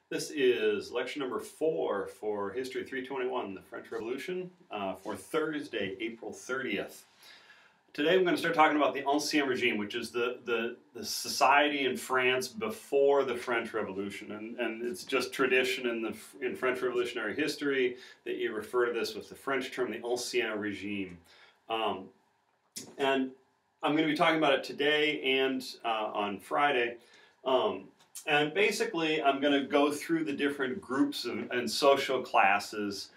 This is lecture number 4 for History 321, the French Revolution, for Thursday, April 30th. Today I'm going to start talking about the Ancien Regime, which is the society in France before the French Revolution. And it's just tradition in French revolutionary history that you refer to this with the French term, the Ancien Regime. And I'm going to be talking about it today and on Friday. And basically, I'm going to go through the different groups and social classes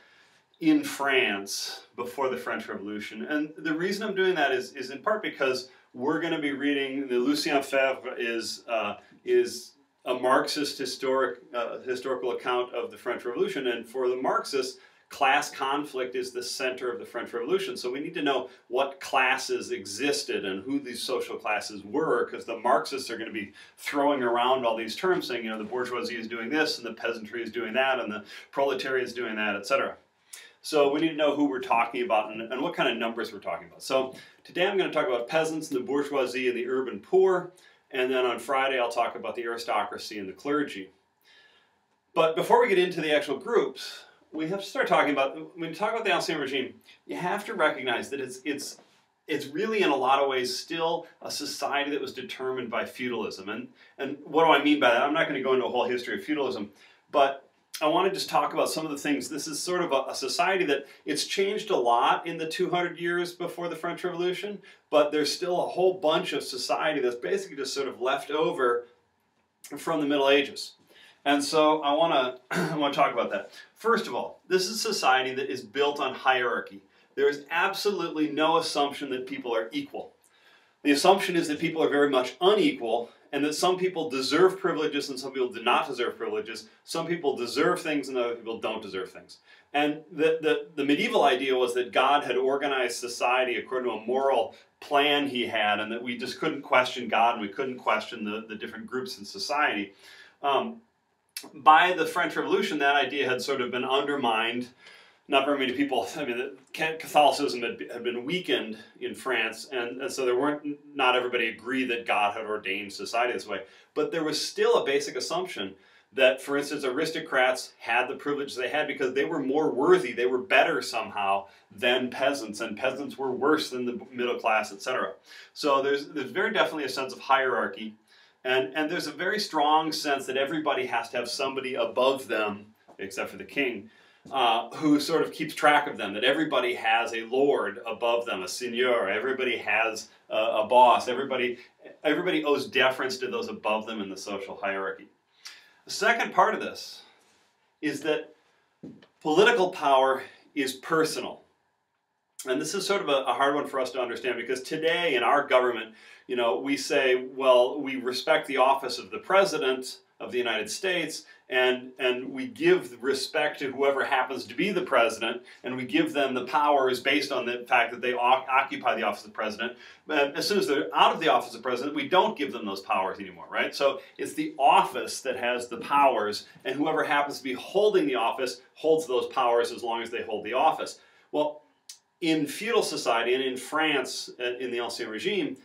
in France before the French Revolution. And the reason I'm doing that is in part because we're going to be reading the Lucien Febvre is a Marxist historical account of the French Revolution. And for the Marxists, class conflict is the center of the French Revolution. So we need to know what classes existed and who these social classes were, because the Marxists are going to be throwing around all these terms saying, you know, the bourgeoisie is doing this, and the peasantry is doing that, and the proletariat is doing that, etc. So we need to know who we're talking about and what kind of numbers we're talking about. So today I'm going to talk about peasants and the bourgeoisie and the urban poor, and then on Friday I'll talk about the aristocracy and the clergy. But before we get into the actual groups, we have to start talking about, when you talk about the Ancien Regime, you have to recognize that it's really in a lot of ways still a society that was determined by feudalism. And what do I mean by that? I'm not going to go into a whole history of feudalism, but I want to just talk about some of the things. This is sort of a society that it's changed a lot in the 200 years before the French Revolution, but there's still a whole bunch of society that's basically just sort of left over from the Middle Ages. And so I want to talk about that. First of all, this is a society that is built on hierarchy. There is absolutely no assumption that people are equal. The assumption is that people are very much unequal, and that some people deserve privileges and some people do not deserve privileges. Some people deserve things and other people don't deserve things. And the medieval idea was that God had organized society according to a moral plan he had, and that we just couldn't question God and we couldn't question the different groups in society. By the French Revolution, that idea had sort of been undermined. Not very many people, I mean, Catholicism had been weakened in France, and so not everybody agreed that God had ordained society this way. But there was still a basic assumption that, for instance, aristocrats had the privilege they had because they were more worthy, they were better somehow than peasants, and peasants were worse than the middle class, etc. So there's very definitely a sense of hierarchy. And there's a very strong sense that everybody has to have somebody above them, except for the king, who sort of keeps track of them, that everybody has a lord above them, a seigneur, everybody has a boss, everybody owes deference to those above them in the social hierarchy. The second part of this is that political power is personal. And this is sort of a hard one for us to understand, because today in our government, you know, we say, well, we respect the office of the President of the United States, and we give respect to whoever happens to be the President, and we give them the powers based on the fact that they occupy the office of the President. But as soon as they're out of the office of President, we don't give them those powers anymore, right? So it's the office that has the powers, and whoever happens to be holding the office holds those powers as long as they hold the office. Well, in feudal society and in France, in the Ancien Regime,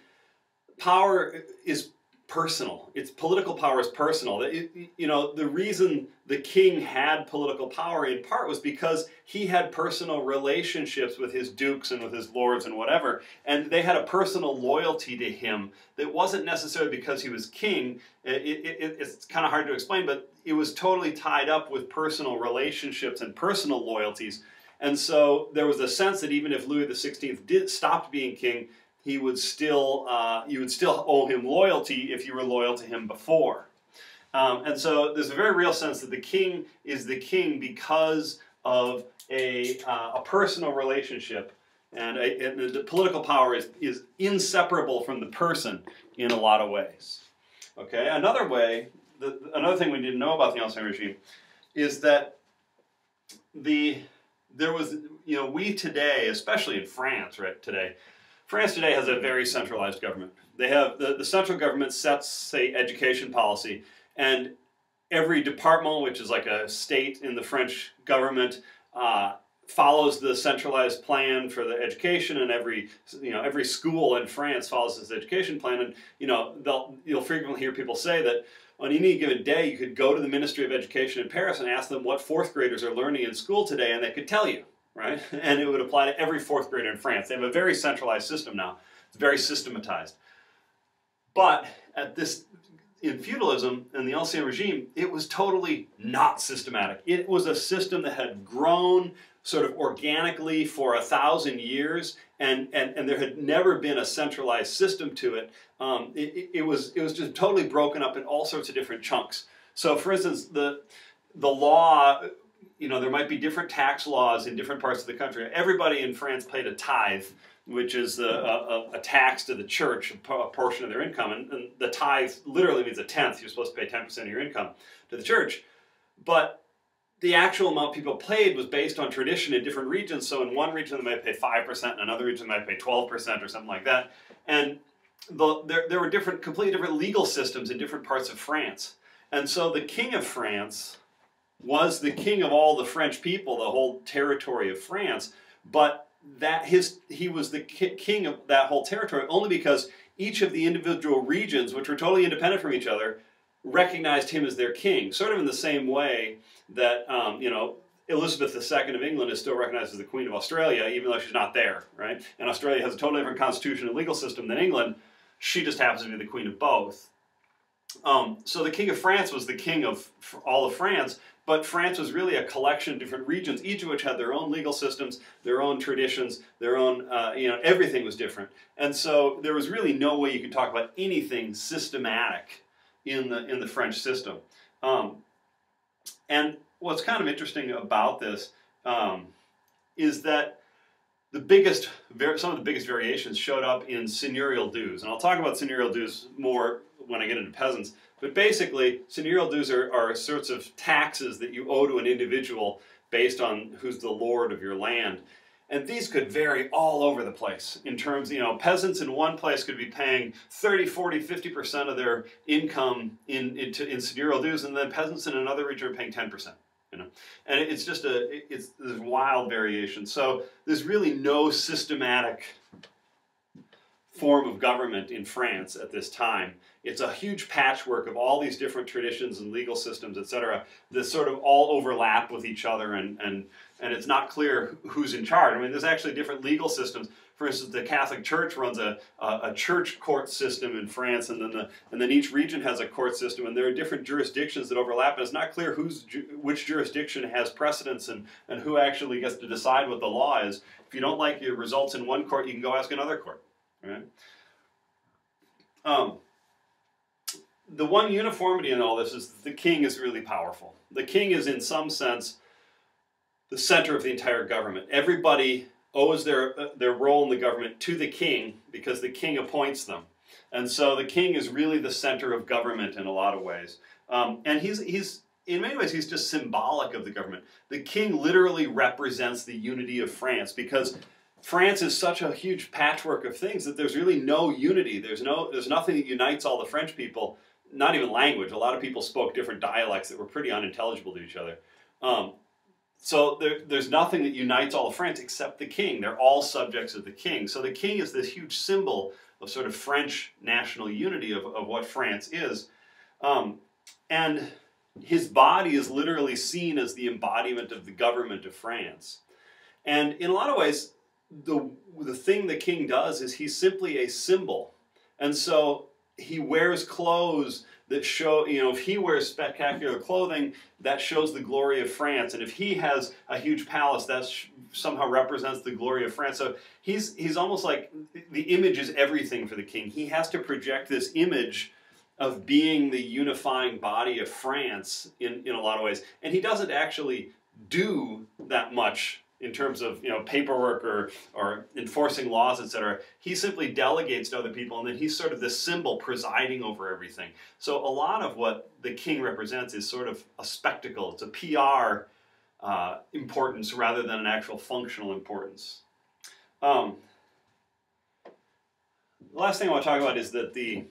power is personal. Political power is personal. You know, the reason the king had political power in part was because he had personal relationships with his dukes and with his lords and whatever, and they had a personal loyalty to him that wasn't necessarily because he was king. It's kind of hard to explain, but it was totally tied up with personal relationships and personal loyalties. And so there was a sense that even if Louis XVI stopped being king, you would still owe him loyalty if you were loyal to him before. And so there's a very real sense that the king is the king because of a personal relationship, and the political power is inseparable from the person in a lot of ways. Okay, another way, another thing we didn't know about the Ancien Regime is that there was, you know, we today, especially in France, right, France today has a very centralized government. They have, the central government sets, say, education policy, and every department, which is like a state in the French government, follows the centralized plan for the education, and every school in France follows this education plan. And you'll frequently hear people say that, on any given day, you could go to the Ministry of Education in Paris and ask them what fourth graders are learning in school today, and they could tell you, right? And it would apply to every fourth grader in France. They have a very centralized system now. It's very systematized. But in feudalism and the Ancien regime, it was totally not systematic. It was a system that had grown sort of organically for 1,000 years, and there had never been a centralized system to it. It was just totally broken up in all sorts of different chunks. So, for instance, the law, there might be different tax laws in different parts of the country. Everybody in France paid a tithe, which is a tax to the church, a portion of their income. And the tithe literally means a tenth. You're supposed to pay 10% of your income to the church. But the actual amount people paid was based on tradition in different regions. So in one region, they might pay 5%, in another region, they might pay 12% or something like that. And there were completely different legal systems in different parts of France. And so the king of France was the king of all the French people, the whole territory of France. But he was the king of that whole territory only because each of the individual regions, which were totally independent from each other, recognized him as their king, sort of in the same way that Elizabeth II of England is still recognized as the Queen of Australia, even though she's not there, right? And Australia has a totally different constitution and legal system than England. She just happens to be the queen of both. So the king of France was the king of all of France, but France was really a collection of different regions, each of which had their own legal systems, their own traditions, their own, everything was different. And so there was really no way you could talk about anything systematic in the French system. And what's kind of interesting about this is that some of the biggest variations showed up in seigneurial dues. And I'll talk about seigneurial dues more when I get into peasants. But basically, seigneurial dues are sorts of taxes that you owe to an individual based on who's the lord of your land. And these could vary all over the place in terms, peasants in one place could be paying 30, 40, 50% of their income in seigneurial dues, and then peasants in another region are paying 10%. And it's just there's wild variation. So there's really no systematic form of government in France at this time. It's a huge patchwork of all these different traditions and legal systems, etc., that sort of all overlap with each other, and it's not clear who's in charge. I mean, there's actually different legal systems. For instance, the Catholic Church runs a church court system in France, and then each region has a court system, and there are different jurisdictions that overlap, and it's not clear which jurisdiction has precedence and who actually gets to decide what the law is. If you don't like your results in one court, you can go ask another court. Right? The one uniformity in all this is that the king is really powerful. The king is, in some sense, the center of the entire government. Everybody owes their role in the government to the king because the king appoints them. And so the king is really the center of government in a lot of ways. And he's in many ways, he's just symbolic of the government. The king literally represents the unity of France because France is such a huge patchwork of things that there's really no unity. There's nothing that unites all the French people, not even language. A lot of people spoke different dialects that were pretty unintelligible to each other. So there's nothing that unites all of France except the king. They're all subjects of the king. So the king is this huge symbol of sort of French national unity of what France is. And his body is literally seen as the embodiment of the government of France. And in a lot of ways, the thing the king does is he's simply a symbol. And so he wears clothes that show, if he wears spectacular clothing, that shows the glory of France. And if he has a huge palace, that somehow represents the glory of France. So he's almost like, the image is everything for the king. He has to project this image of being the unifying body of France in a lot of ways. And he doesn't actually do that much in terms of paperwork or enforcing laws, etc. He simply delegates to other people, and then he's sort of this symbol presiding over everything. So a lot of what the king represents is sort of a spectacle. It's a PR importance rather than an actual functional importance. The last thing I want to talk about is that the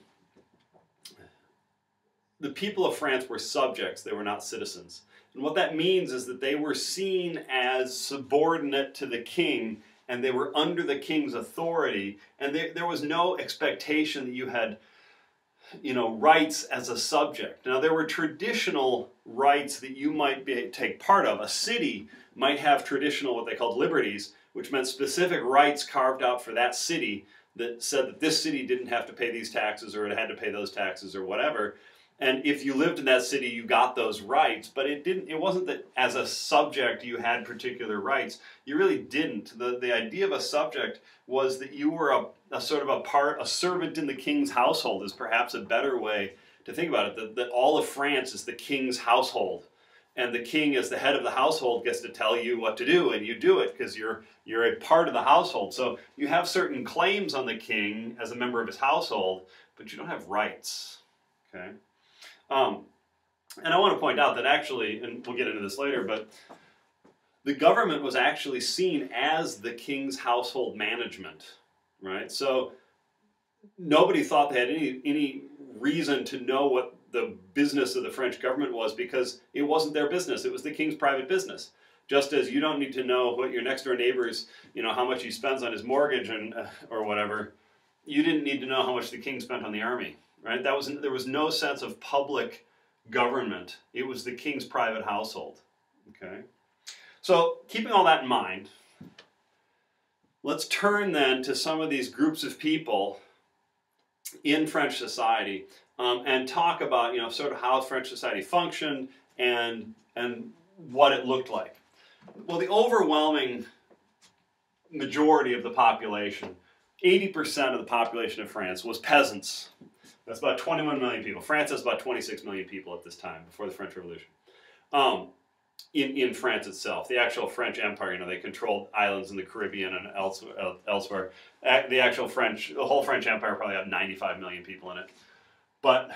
people of France were subjects, they were not citizens. And what that means is that they were seen as subordinate to the king, and they were under the king's authority, and there was no expectation that you had rights as a subject. Now, there were traditional rights that you might take part of. A city might have traditional, what they called liberties, which meant specific rights carved out for that city that said that this city didn't have to pay these taxes or it had to pay those taxes or whatever. And if you lived in that city, you got those rights, but it wasn't that as a subject you had particular rights. You really didn't. The idea of a subject was that you were a sort of a servant in the king's household is perhaps a better way to think about it. That all of France is the king's household. And the king, as the head of the household, gets to tell you what to do, and you do it because you're a part of the household. So you have certain claims on the king as a member of his household, but you don't have rights. Okay. And I want to point out that actually, and we'll get into this later, but the government was actually seen as the king's household management, right? So nobody thought they had any reason to know what the business of the French government was because it wasn't their business. It was the king's private business. Just as you don't need to know what your next door neighbor's, how much he spends on his mortgage and or whatever, you didn't need to know how much the king spent on the army. Right? There was no sense of public government. It was the king's private household. Okay? So, keeping all that in mind, let's turn then to some of these groups of people in French society and talk about, sort of how French society functioned and what it looked like. Well, the overwhelming majority of the population, 80% of the population of France, was peasants. That's about 21 million people. France has about 26 million people at this time, before the French Revolution. In France itself, the actual French Empire, they controlled islands in the Caribbean and elsewhere. The whole French Empire probably had 95 million people in it. But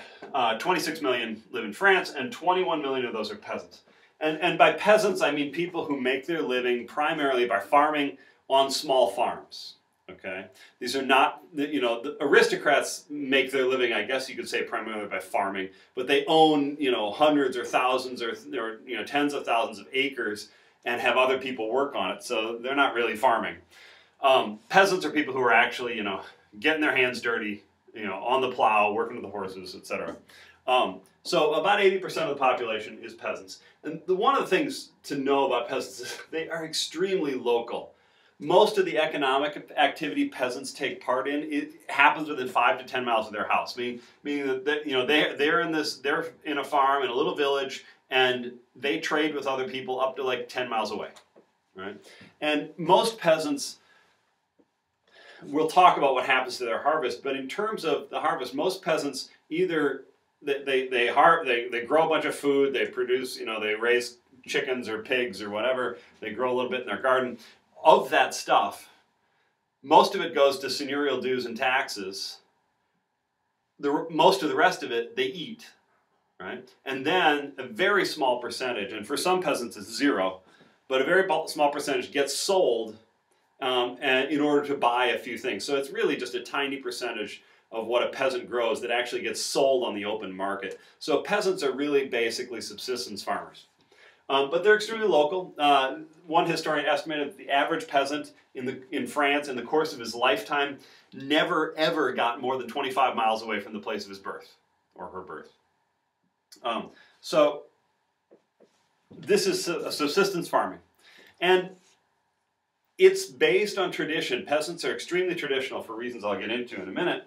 26 million live in France, and 21 million of those are peasants. And by peasants, I mean people who make their living primarily by farming on small farms. Okay, these are not, the aristocrats make their living, I guess you could say, primarily by farming, but they own, hundreds or thousands or tens of thousands of acres and have other people work on it, so they're not really farming. Peasants are people who are actually, getting their hands dirty, on the plow, working with the horses, etc. So about 80% of the population is peasants. And one of the things to know about peasants is they are extremely local. Most of the economic activity peasants take part in, it happens within 5 to 10 miles of their house. Meaning that they're in a farm in a little village, and they trade with other people up to like 10 miles away, right? And most peasants, we'll talk about what happens to their harvest, but in terms of the harvest, most peasants either they grow a bunch of food, they produce, they raise chickens or pigs or whatever, they grow a little bit in their garden. Of that stuff, most of it goes to seigneurial dues and taxes. Most of the rest of it, they eat, right? And then a very small percentage, and for some peasants it's zero, but a very small percentage gets sold and in order to buy a few things. So it's really just a tiny percentage of what a peasant grows that actually gets sold on the open market. So peasants are really basically subsistence farmers. But they're extremely local. One historian estimated that the average peasant in France in the course of his lifetime never ever got more than 25 miles away from the place of his birth or her birth. So this is subsistence farming. And it's based on tradition. Peasants are extremely traditional for reasons I'll get into in a minute.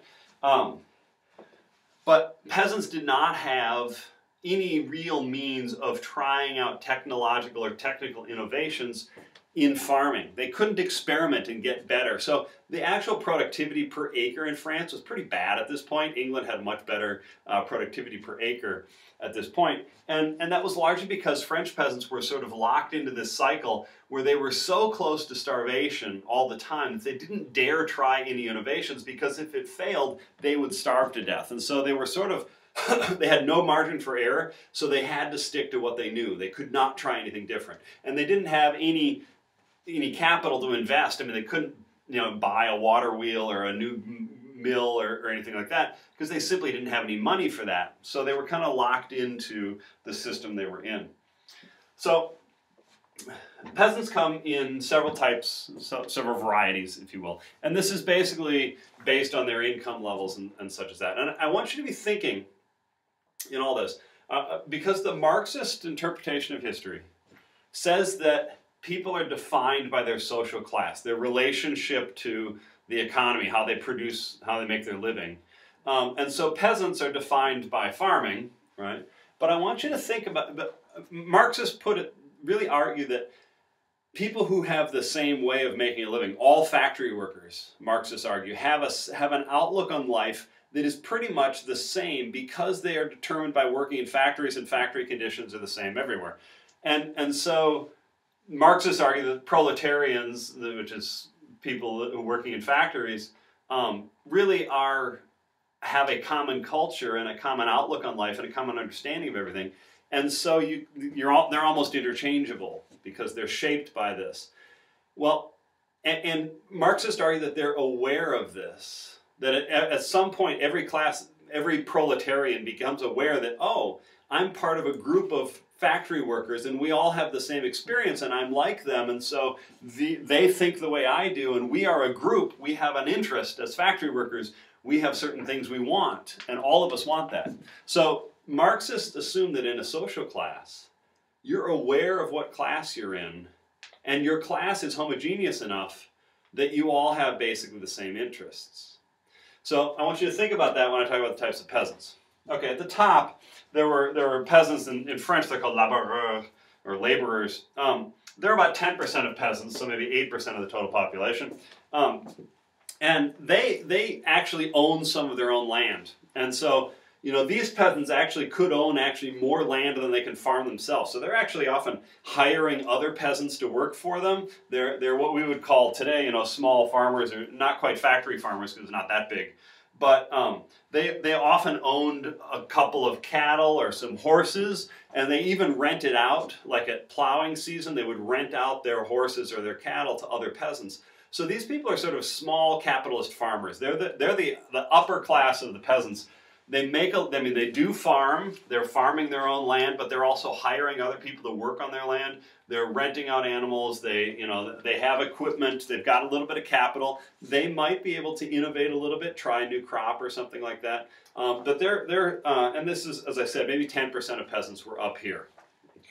But peasants did not have any real means of trying out technological or technical innovations in farming. They couldn't experiment and get better. So the actual productivity per acre in France was pretty bad at this point. England had much better productivity per acre at this point. And that was largely because French peasants were sort of locked into this cycle where they were so close to starvation all the time that they didn't dare try any innovations, because if it failed, they would starve to death. And so they were sort of they had no margin for error, so they had to stick to what they knew. They could not try anything different. And they didn't have any capital to invest. I mean, they couldn't buy a water wheel or a new mill or anything like that, because they simply didn't have any money for that. So they were kind of locked into the system they were in. So peasants come in several types, several varieties, if you will. And this is basically based on their income levels and such as that. And I want you to be thinking in all this, because the Marxist interpretation of history says that people are defined by their social class, their relationship to the economy, how they produce, how they make their living. And so peasants are defined by farming, right? But I want you to think about, but Marxists really argue that people who have the same way of making a living, all factory workers, Marxists argue, have an outlook on life that is pretty much the same because they are determined by working in factories, and factory conditions are the same everywhere. And so Marxists argue that proletarians, which is people who are working in factories, really have a common culture and a common outlook on life and a common understanding of everything. And so they're almost interchangeable because they're shaped by this. Well, and Marxists argue that they're aware of this, that at some point every proletarian becomes aware that, oh, I'm part of a group of factory workers and we all have the same experience and I'm like them, and so they think the way I do and we are a group, we have an interest as factory workers, we have certain things we want and all of us want that. So Marxists assume that in a social class, you're aware of what class you're in and your class is homogeneous enough that you all have basically the same interests. So I want you to think about that when I talk about the types of peasants. Okay, at the top, there were peasants, in French they're called laboureurs, or laborers. They're about 10% of peasants, so maybe 8% of the total population. And they actually own some of their own land. And so, you know, these peasants actually could own more land than they can farm themselves. So they're actually often hiring other peasants to work for them. They're what we would call today, you know, small farmers, or not quite factory farmers because it's not that big. But they often owned a couple of cattle or some horses, and they even rented out, like at plowing season, they would rent out their horses or their cattle to other peasants. So these people are sort of small capitalist farmers. They're the upper class of the peasants. They do farm, they're farming their own land, but they're also hiring other people to work on their land. They're renting out animals, they have equipment, they've got a little bit of capital. They might be able to innovate a little bit, try a new crop or something like that. But and this is, as I said, maybe 10% of peasants were up here,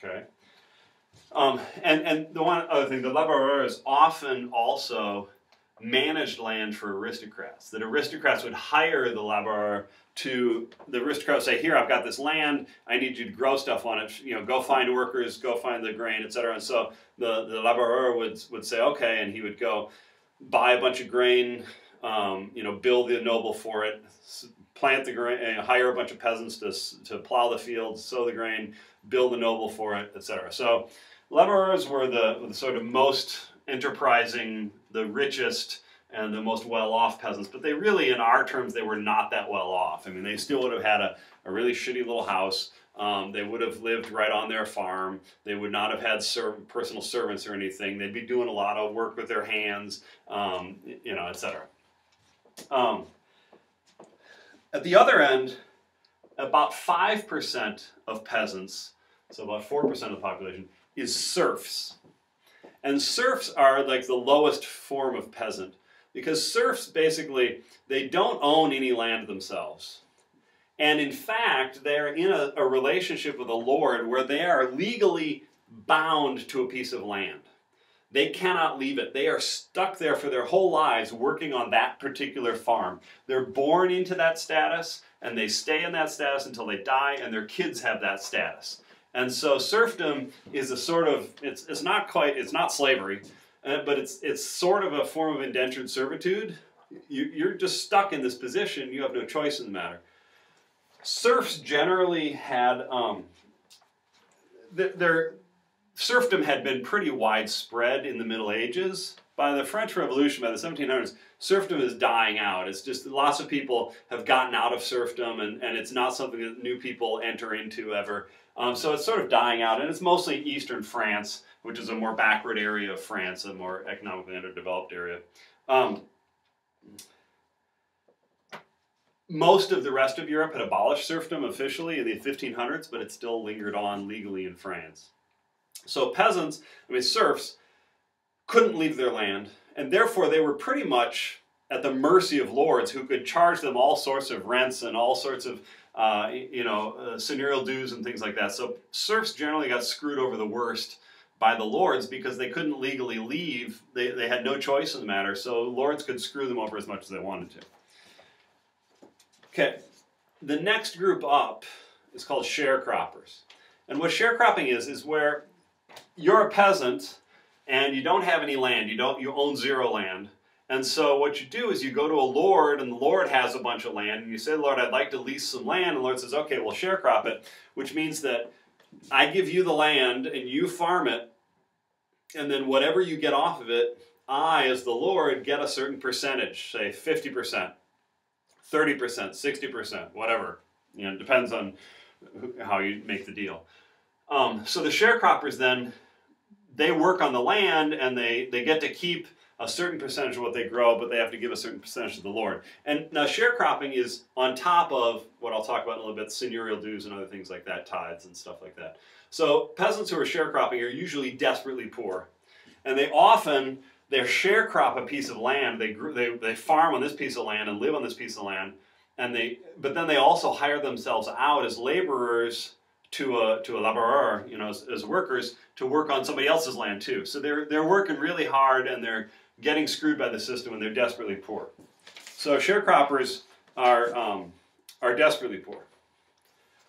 okay? And the one other thing, the laboureurs often also managed land for aristocrats. That aristocrats would hire the laboureur the aristocrat would say, here, I've got this land, I need you to grow stuff on it, you know, go find workers, go find the grain, etc. And so the laboureur would say, okay, and he would go buy a bunch of grain, you know, build the noble for it, plant the grain, hire a bunch of peasants to plow the fields, sow the grain, build the noble for it, etc. So laboureurs were the sort of most enterprising, the richest, and the most well-off peasants, but they really, in our terms, they were not that well-off. I mean, they still would have had a really shitty little house. They would have lived right on their farm. They would not have had personal servants or anything. They'd be doing a lot of work with their hands, you know, etc. At the other end, about 5% of peasants, so about 4% of the population, is serfs. And serfs are like the lowest form of peasant, because serfs basically, they don't own any land themselves. And in fact, they're in a relationship with a lord where they are legally bound to a piece of land. They cannot leave it. They are stuck there for their whole lives working on that particular farm. They're born into that status, and they stay in that status until they die, and their kids have that status. And so serfdom is a sort of, it's not slavery, but it's sort of a form of indentured servitude. You're just stuck in this position. You have no choice in the matter. Serfs generally had, their serfdom had been pretty widespread in the Middle Ages. By the French Revolution, by the 1700s, serfdom is dying out. It's just lots of people have gotten out of serfdom, and it's not something that new people enter into ever. So it's sort of dying out, and it's mostly eastern France, which is a more backward area of France, a more economically underdeveloped area. Most of the rest of Europe had abolished serfdom officially in the 1500s, but it still lingered on legally in France. So peasants, serfs, couldn't leave their land, and therefore they were pretty much at the mercy of lords who could charge them all sorts of rents and all sorts of seigneurial dues and things like that. So serfs generally got screwed over the worst by the lords because they couldn't legally leave. They had no choice in the matter, so lords could screw them over as much as they wanted to. Okay, the next group up is called sharecroppers. And what sharecropping is where you're a peasant and you don't have any land, you own zero land. And so what you do is you go to a lord, and the lord has a bunch of land, and you say, Lord, I'd like to lease some land, and the Lord says, okay, we'll sharecrop it, which means that I give you the land, and you farm it, and then whatever you get off of it, I, as the Lord, get a certain percentage, say 50%, 30%, 60%, whatever. It depends on how you make the deal. So the sharecroppers then, they work on the land, and they get to keep a certain percentage of what they grow, but they have to give a certain percentage to the Lord. And now sharecropping is on top of what I'll talk about in a little bit, seigneurial dues and other things like that, tithes and stuff like that. So peasants who are sharecropping are usually desperately poor. And they sharecrop a piece of land, they farm on this piece of land and live on this piece of land, but then they also hire themselves out as laborers to a laboureur, as workers, to work on somebody else's land too. So they're working really hard, and they're getting screwed by the system, and they're desperately poor. So sharecroppers are desperately poor.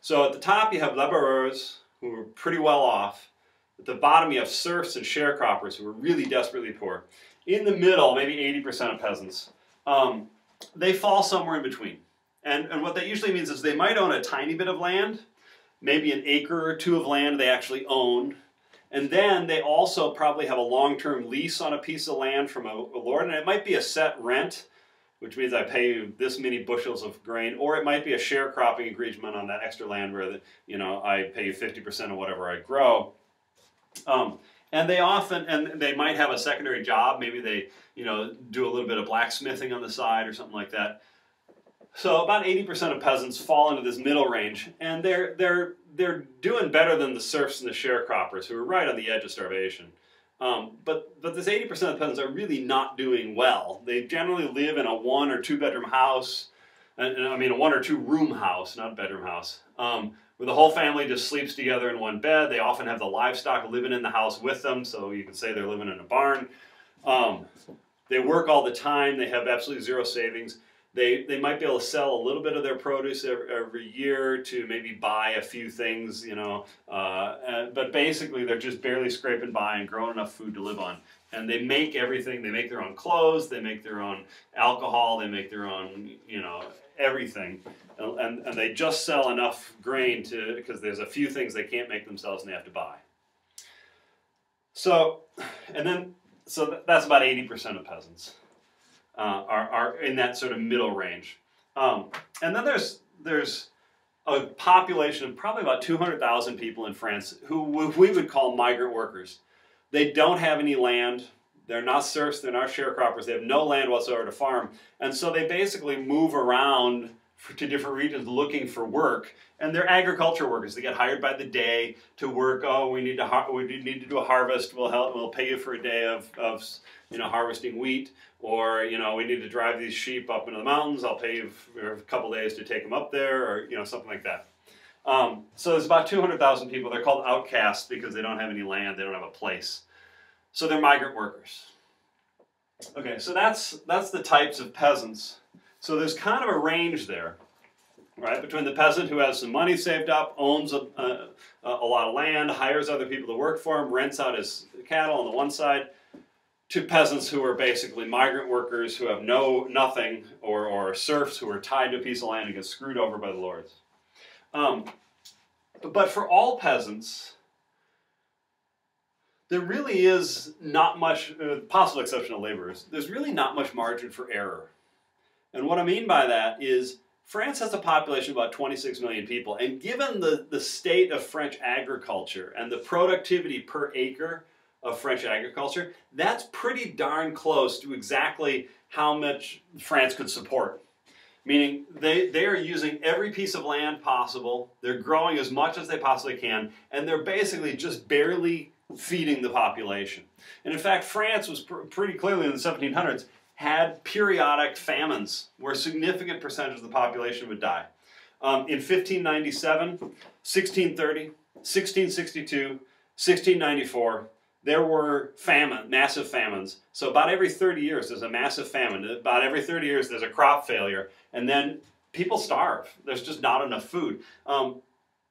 So at the top you have laboureurs who are pretty well off. At the bottom you have serfs and sharecroppers who are really desperately poor. In the middle, maybe 80% of peasants. They fall somewhere in between. And what that usually means is they might own a tiny bit of land, maybe an acre or two of land they actually own. And then they also probably have a long-term lease on a piece of land from a lord, and it might be a set rent, which means I pay you this many bushels of grain, or it might be a sharecropping agreement on that extra land where I pay you 50% of whatever I grow. And they might have a secondary job. Maybe they do a little bit of blacksmithing on the side or something like that. So about 80% of peasants fall into this middle range, and they're doing better than the serfs and the sharecroppers, who are right on the edge of starvation. But this 80% of peasants are really not doing well. They generally live in a 1 or 2 bedroom house, and a 1 or 2 room house, not bedroom house, where the whole family just sleeps together in one bed. They often have the livestock living in the house with them, so you could say they're living in a barn. They work all the time. They have absolutely zero savings. They might be able to sell a little bit of their produce every year to maybe buy a few things, but basically they're just barely scraping by and growing enough food to live on. And they make everything. They make their own clothes. They make their own alcohol. They make their own, everything. And they just sell enough grain because there's a few things they can't make themselves and they have to buy. So that's about 80% of peasants. Are in that sort of middle range. And then there's a population of probably about 200,000 people in France who we would call migrant workers. They don't have any land. They're not serfs. They're not sharecroppers. They have no land whatsoever to farm. And so they basically move around to different regions looking for work. And they're agriculture workers. They get hired by the day to work. Oh, we need to do a harvest. We'll pay you for a day of harvesting wheat. Or, we need to drive these sheep up into the mountains. I'll pay you for a couple days to take them up there, or, something like that. So there's about 200,000 people. They're called outcasts because they don't have any land. They don't have a place. So they're migrant workers. Okay, so that's the types of peasants. So there's kind of a range there, right, between the peasant who has some money saved up, owns a lot of land, hires other people to work for him, rents out his cattle on the one side, to peasants who are basically migrant workers who have nothing, or serfs who are tied to a piece of land and get screwed over by the lords. But for all peasants, there really is not much, possible exception of laborers, there's really not much margin for error. And what I mean by that is France has a population of about 26 million people, and given the state of French agriculture and the productivity per acre of French agriculture, that's pretty darn close to exactly how much France could support. Meaning they are using every piece of land possible, they're growing as much as they possibly can, and they're basically just barely feeding the population. And in fact, France was pretty clearly in the 1700s had periodic famines where a significant percentage of the population would die. In 1597, 1630, 1662, 1694, there were massive famines. So about every 30 years there's a massive famine. About every 30 years there's a crop failure. And then people starve. There's just not enough food.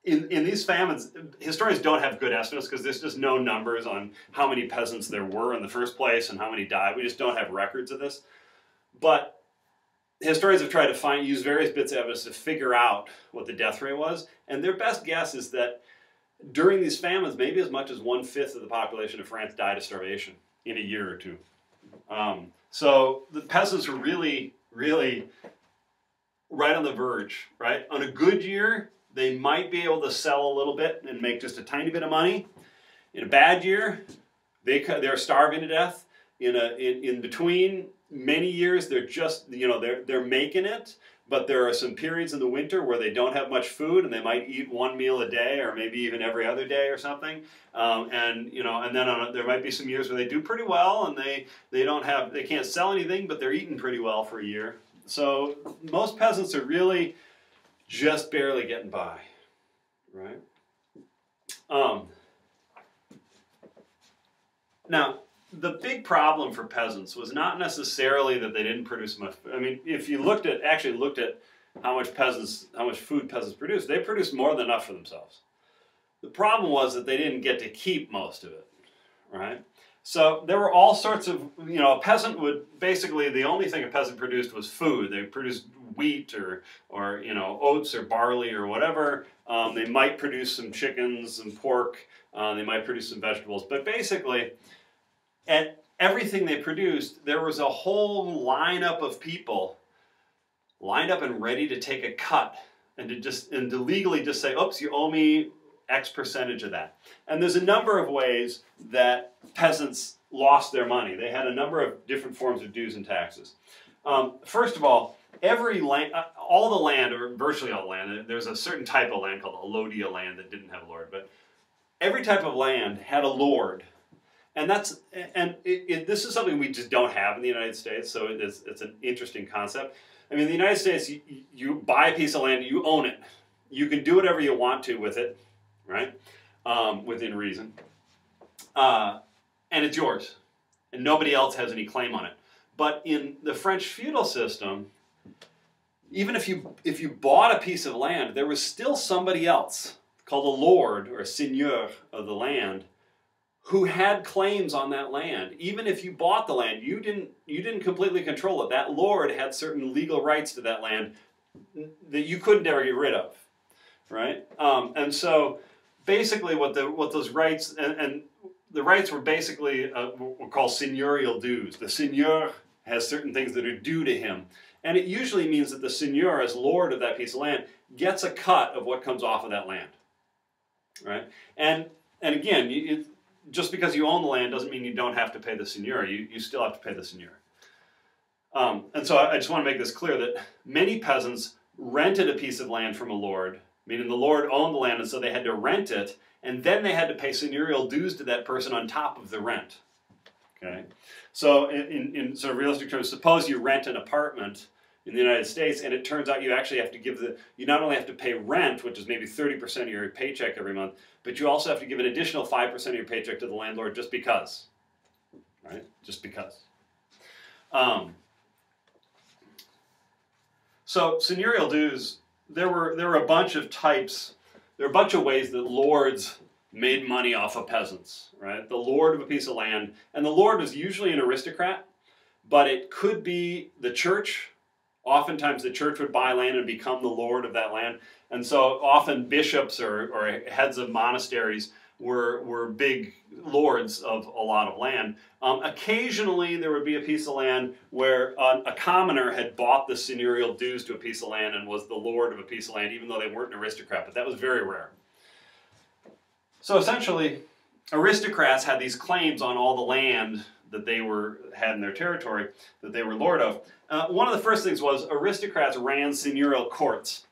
In these famines, historians don't have good estimates because there's just no numbers on how many peasants there were in the first place and how many died. We just don't have records of this. But historians have tried to use various bits of evidence to figure out what the death rate was. And their best guess is that during these famines, maybe as much as 1/5 of the population of France died of starvation in a year or two. So the peasants were really, really right on the verge, right? On a good year, they might be able to sell a little bit and make just a tiny bit of money. In a bad year, they're starving to death. In between many years, they're just, they're making it, but there are some periods in the winter where they don't have much food and they might eat one meal a day or maybe even every other day or something. And then there might be some years where they do pretty well and they can't sell anything, but they're eating pretty well for a year. So most peasants are really just barely getting by, right? Now, the big problem for peasants was not necessarily that they didn't produce much. I mean, if you actually looked at how much food peasants produced, they produced more than enough for themselves. The problem was that they didn't get to keep most of it, right? So there were all sorts of, a peasant would, basically the only thing a peasant produced was food. They produced wheat or oats or barley or whatever. They might produce some chickens and pork. They might produce some vegetables. But basically, at everything they produced, there was a whole lineup of people lined up and ready to take a cut and to legally just say, oops, you owe me X percentage of that. And there's a number of ways that peasants lost their money. They had a number of different forms of dues and taxes. First of all, all the land, or virtually all the land, there's a certain type of land called allodial land that didn't have a lord, but every type of land had a lord. And this is something we just don't have in the United States, so it's an interesting concept. I mean, in the United States, you buy a piece of land, you own it. You can do whatever you want to with it, right? Within reason. And it's yours. And nobody else has any claim on it. But in the French feudal system, even if you bought a piece of land, there was still somebody else called a lord or a seigneur of the land who had claims on that land. Even if you bought the land, you didn't completely control it. That lord had certain legal rights to that land that you couldn't ever get rid of, right? And so basically what those rights, and the rights were basically what we call seigneurial dues. The seigneur has certain things that are due to him. And it usually means that the seigneur, as lord of that piece of land, gets a cut of what comes off of that land, right? And again, just because you own the land doesn't mean you don't have to pay the seigneur. You still have to pay the seigneur. And so I just want to make this clear that many peasants rented a piece of land from a lord, meaning the lord owned the land, and so they had to rent it, and then they had to pay seigneurial dues to that person on top of the rent. Okay, so in sort of realistic terms, suppose you rent an apartment in the United States, and it turns out you actually have to you not only have to pay rent, which is maybe 30% of your paycheck every month, but you also have to give an additional 5% of your paycheck to the landlord just because, right? Just because. So seigneurial dues, there were a bunch of types. There are a bunch of ways that lords made money off of peasants, right? The lord of a piece of land, and the lord was usually an aristocrat, but it could be the church. Oftentimes the church would buy land and become the lord of that land. And so often bishops or heads of monasteries were big lords of a lot of land. Occasionally there would be a piece of land where a commoner had bought the seigneurial dues to a piece of land and was the lord of a piece of land, even though they weren't an aristocrat, but that was very rare. So essentially, aristocrats had these claims on all the land that they had in their territory that they were lord of. One of the first things was aristocrats ran seigneurial courts.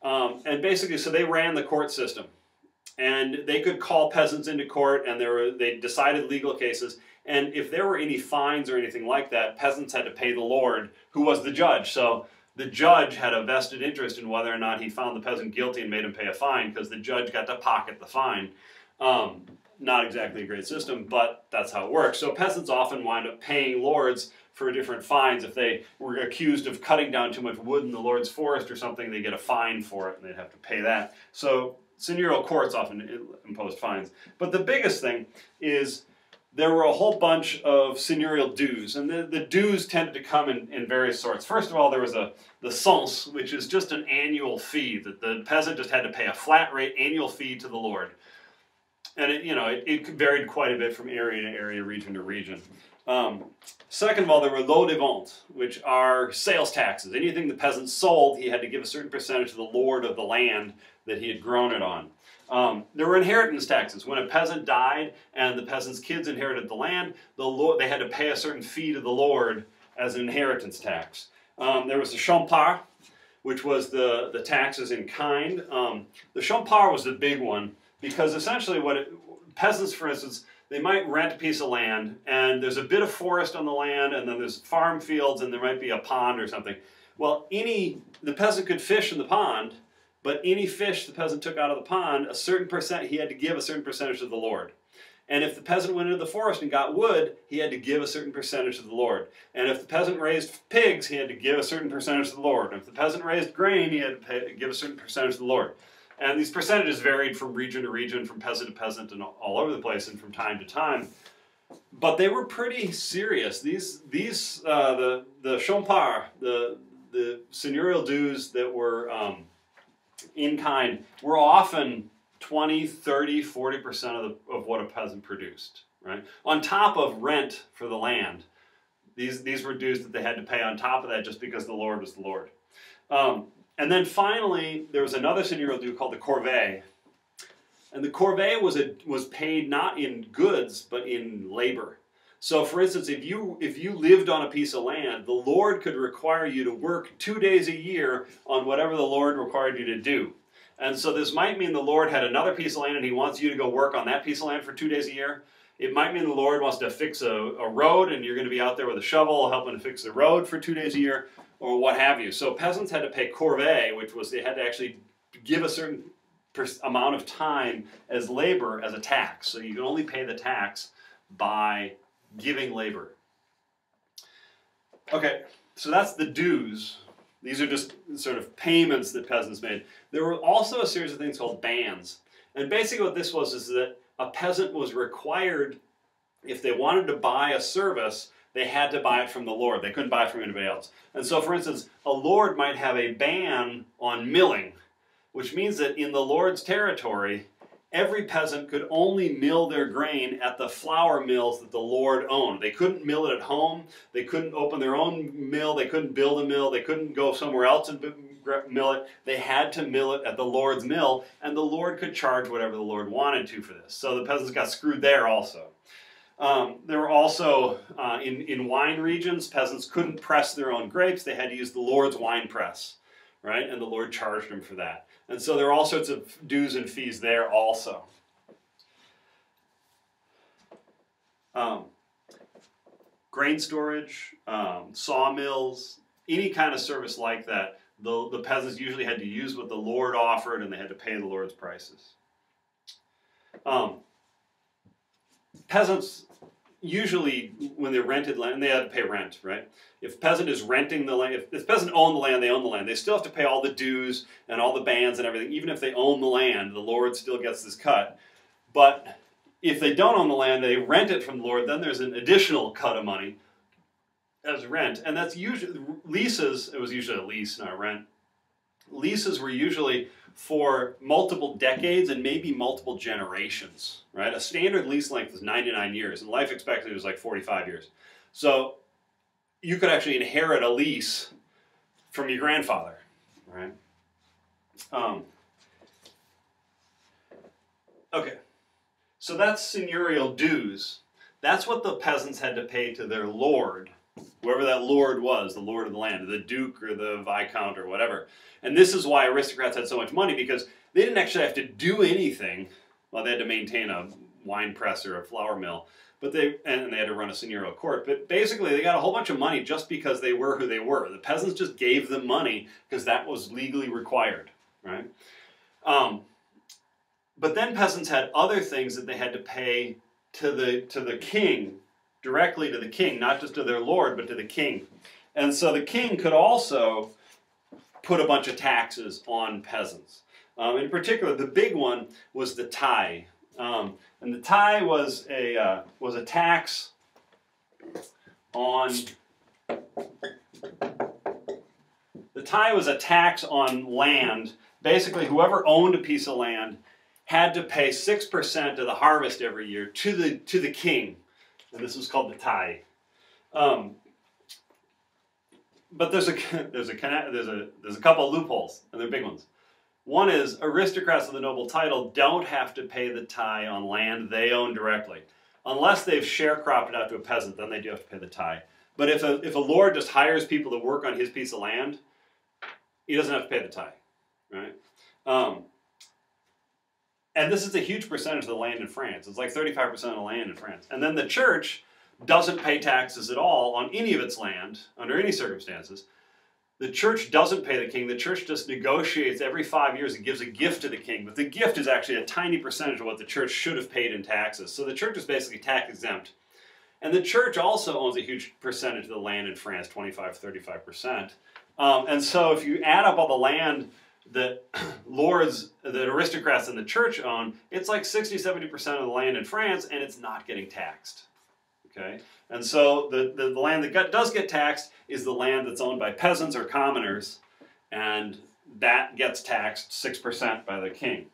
And basically, so they ran the court system. And they could call peasants into court, and they decided legal cases. And if there were any fines or anything like that, peasants had to pay the lord, who was the judge. So the judge had a vested interest in whether or not he found the peasant guilty and made him pay a fine, because the judge got to pocket the fine. Not exactly a great system, but that's how it works. So peasants often wind up paying lords for different fines. If they were accused of cutting down too much wood in the lord's forest or something, they get a fine for it, and they'd have to pay that. So seigneurial courts often imposed fines. But the biggest thing is there were a whole bunch of seigneurial dues, and the dues tended to come in various sorts. First of all, there was the cens, which is just an annual fee that the peasant just had to pay a flat rate annual fee to the lord. And it varied quite a bit from area to area, region to region. Second of all, there were lots de vente, which are sales taxes. Anything the peasant sold, he had to give a certain percentage to the lord of the land that he had grown it on. There were inheritance taxes. When a peasant died and the peasant's kids inherited the land, they had to pay a certain fee to the lord as an inheritance tax. There was the champart, which was the taxes in kind. The champart was the big one, because essentially peasants, for instance, they might rent a piece of land, and there's a bit of forest on the land, and then there's farm fields, and there might be a pond or something. Well, the peasant could fish in the pond, but any fish the peasant took out of the pond, he had to give a certain percentage to the lord. And if the peasant went into the forest and got wood, he had to give a certain percentage to the lord. And if the peasant raised pigs, he had to give a certain percentage to the lord. And if the peasant raised grain, he had to give a certain percentage to the lord. And these percentages varied from region to region, from peasant to peasant, and all over the place, and from time to time. But they were pretty serious. The champart, the seigneurial dues that were in kind, were often 20, 30, 40% of what a peasant produced, right? On top of rent for the land. These were dues that they had to pay on top of that, just because the lord was the lord. And then finally, there was another seigneurial due called the corvée. And the corvée was paid not in goods, but in labor. So for instance, if you lived on a piece of land, the lord could require you to work 2 days a year on whatever the lord required you to do. And so this might mean the lord had another piece of land and he wants you to go work on that piece of land for 2 days a year. It might mean the lord wants to fix a road, and you're going to be out there with a shovel helping to fix the road for 2 days a year, or what have you. So peasants had to pay corvée, which was they had to actually give a certain amount of time as labor as a tax. So you can only pay the tax by giving labor. Okay, so that's the dues. These are just sort of payments that peasants made. There were also a series of things called bans. And basically what this was is that a peasant was required, if they wanted to buy a service, they had to buy it from the lord. They couldn't buy it from anybody else. And so, for instance, a lord might have a ban on milling, which means that in the lord's territory, every peasant could only mill their grain at the flour mills that the lord owned. They couldn't mill it at home. They couldn't open their own mill. They couldn't build a mill. They couldn't go somewhere else and mill it. They had to mill it at the lord's mill, and the lord could charge whatever the lord wanted to for this. So the peasants got screwed there also. There were also, in wine regions, peasants couldn't press their own grapes. They had to use the lord's wine press, right? And the lord charged them for that. And so there are all sorts of dues and fees there also. Grain storage, sawmills, any kind of service like that, the peasants usually had to use what the lord offered, and they had to pay the lord's prices. Peasants usually, when they rented land, they had to pay rent, right? If peasant is renting the land, if peasant owned the land, they own the land. They still have to pay all the dues and all the bans and everything. Even if they own the land, the lord still gets this cut. But if they don't own the land, they rent it from the lord, then there's an additional cut of money as rent. And that's usually, leases, it was usually a lease, not rent. Leases were usually for multiple decades and maybe multiple generations, right? A standard lease length is 99 years, and life expectancy was like 45 years. So you could actually inherit a lease from your grandfather, right? Okay, so that's seigneurial dues. That's what the peasants had to pay to their lord, whoever that lord was, the lord of the land, the duke or the viscount or whatever. And this is why aristocrats had so much money, because they didn't actually have to do anything Well, they had to maintain a wine press or a flour mill, but they had to run a seigneurial court. But basically, they got a whole bunch of money just because they were who they were. The peasants just gave them money because that was legally required, right? But then peasants had other things that they had to pay to the king, directly to the king, not just to their lord, but to the king. And so the king could also put a bunch of taxes on peasants. In particular, the big one was the tithe. And the tithe was a tax on land. Basically, whoever owned a piece of land had to pay 6% of the harvest every year to the king, and this was called the tithe. But there's a couple of loopholes, and they're big ones. One is aristocrats of the noble title don't have to pay the tithe on land they own directly, unless they've sharecropped it out to a peasant. Then they do have to pay the tithe. But if a lord just hires people to work on his piece of land, he doesn't have to pay the tithe, right? And this is a huge percentage of the land in France. It's like 35% of the land in France. And then the church doesn't pay taxes at all on any of its land, under any circumstances. The church doesn't pay the king. The church just negotiates every 5 years and gives a gift to the king. But the gift is actually a tiny percentage of what the church should have paid in taxes. So the church is basically tax exempt. And the church also owns a huge percentage of the land in France, 25-35%. And so if you add up all the land that aristocrats in the church own, it's like 60-70% of the land in France, and it's not getting taxed. Okay? And so the land that does get taxed is the land that's owned by peasants or commoners, and that gets taxed 6% by the king.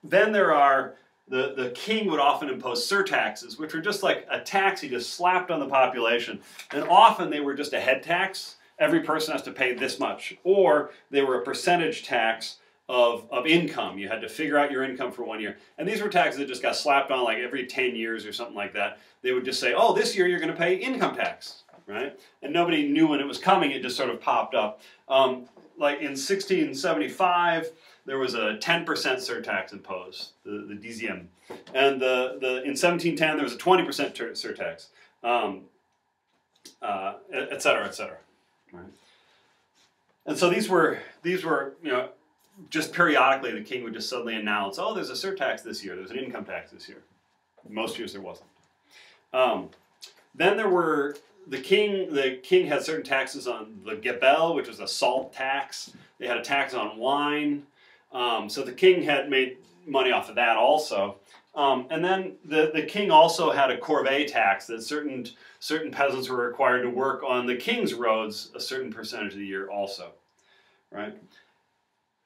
Then there are, the king would often impose surtaxes, which were just like a tax he just slapped on the population. And often they were just a head tax. Every person has to pay this much. Or they were a percentage tax of income. You had to figure out your income for 1 year. And these were taxes that just got slapped on like every 10 years or something like that. They would just say, oh, this year you're going to pay income tax, right? And nobody knew when it was coming. It just sort of popped up. Like in 1675, there was a 10% surtax imposed, the dixième. And in 1710, there was a 20% surtax, et cetera, et cetera. Right? And so these were, just periodically the king would just suddenly announce, oh, there's a surtax this year, there's an income tax this year. Most years there wasn't. Then there were, the king had certain taxes on the gebel, which was a salt tax. They had a tax on wine. So the king had made money off of that also. And then the king also had a corvée tax that certain peasants were required to work on the king's roads a certain percentage of the year also, right?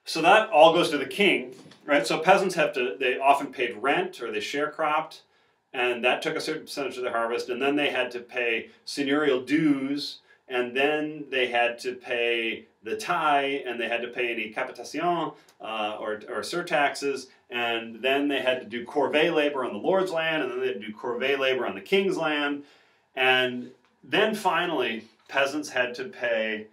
So that all goes to the king, right? So peasants they often paid rent or they sharecropped, and that took a certain percentage of their harvest, and then they had to pay seigneurial dues, and then they had to pay the tithe, and they had to pay any capitation or surtaxes, and then they had to do corvée labor on the Lord's land, and then they had to do corvée labor on the king's land, and then finally peasants had to pay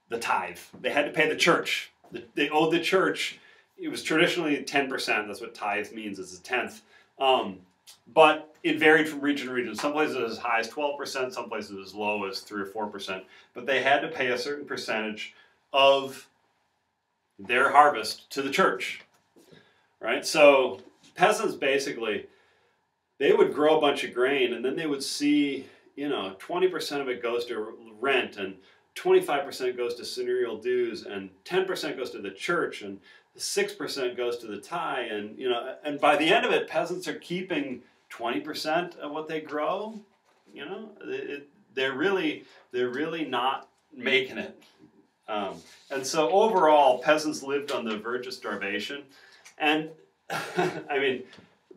the tithe. They had to pay the church. They owed the church. It was traditionally 10%. That's what tithe means, it's a tenth. But it varied from region to region. Some places as high as 12%, some places as low as 3 or 4%. But they had to pay a certain percentage of their harvest to the church, right? So peasants basically, they would grow a bunch of grain, and then they would see, 20% of it goes to rent, and 25% goes to seigneurial dues, and 10% goes to the church, and 6% goes to the tithe, and and by the end of it, peasants are keeping 20% of what they grow. They're really not making it. And so overall, peasants lived on the verge of starvation, and I mean,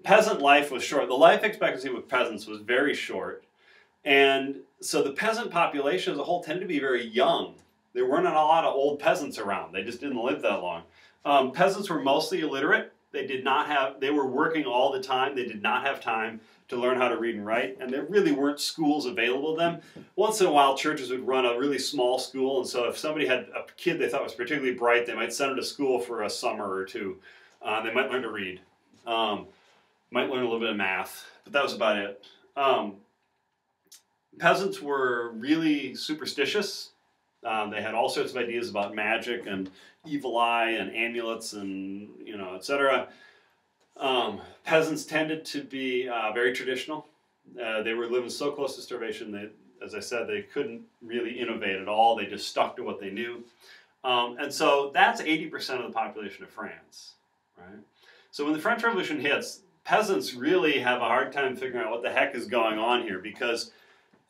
peasant life was short. The life expectancy with peasants was very short, and so the peasant population as a whole tended to be very young. There weren't a lot of old peasants around. They just didn't live that long. Peasants were mostly illiterate. They were working all the time. They did not have time to learn how to read and write, and there really weren't schools available to them. Once in a while, churches would run a really small school, and so if somebody had a kid they thought was particularly bright, they might send him to school for a summer or two. They might learn to read. Might learn a little bit of math, but that was about it. Peasants were really superstitious. They had all sorts of ideas about magic and evil eye and amulets and, etc. Peasants tended to be very traditional. They were living so close to starvation that, as I said, they couldn't really innovate at all. They just stuck to what they knew. And so that's 80% of the population of France, right? So when the French Revolution hits, peasants really have a hard time figuring out what the heck is going on here, because